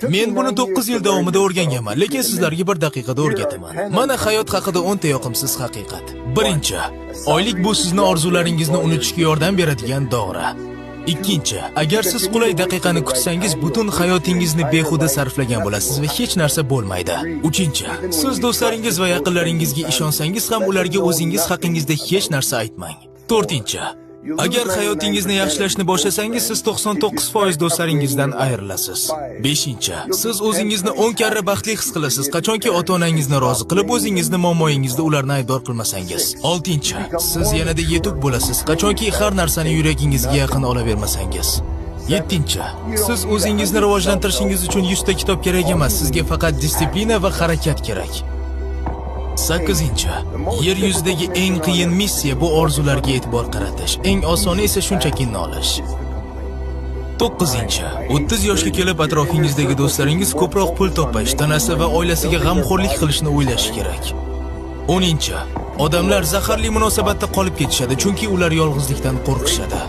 Men buni 9 yil davomida o'rganganman, lekin sizlarga 1 daqiqada o'rgataman. Mana hayot haqida 10 ta yoqimsiz haqiqat. Birinchi, oylik bu sizni orzularingizni unutishga yordam beradigan dori. Ikkinchi, agar siz qulay daqiqani kutsangiz, butun hayotingizni behuda sarflagan bo'lasiz va hech narsa bo'lmaydi. Uchinchi, siz do'stlaringiz va yaqinlaringizga ishonsangiz ham ularga o'zingiz haqingizda hech narsa aytmang. To'rtinchi, agar hayotingizni yaxshilashni boshlasangiz, siz 99% do'stlaringizdan ayrilasiz. Beshinchi, siz o'zingizni 10 karra baxtli his qilasiz, qachonki ota-onangizni rozi qilib, o'zingizni muammoyingizda ularni aybdor qilmasangiz. Oltinchi, siz yanada yetuk bo'lasiz, qachonki har narsani yuragingizga yaqin olavermasangiz. Yettinchi, siz o'zingizni rivojlantirishingiz uchun 100 ta kitob kerak emas, sizga faqat disiplina va harakat kerak. 8. Yer yuzidagi eng qiyin missiya bu orzularga e'tibor qaratish, eng osoni esa shunchaki nolish. 9. 30 yoshga kelib atrofingizdagi do'stlaringiz ko'proq pul topish, tanasi va oilasiga g'amxo'rlik qilishni o'ylashi kerak. 10. Odamlar zaharli munosabatda qolib ketishadi, chunki ular yolg'izlikdan qo'rqishadi.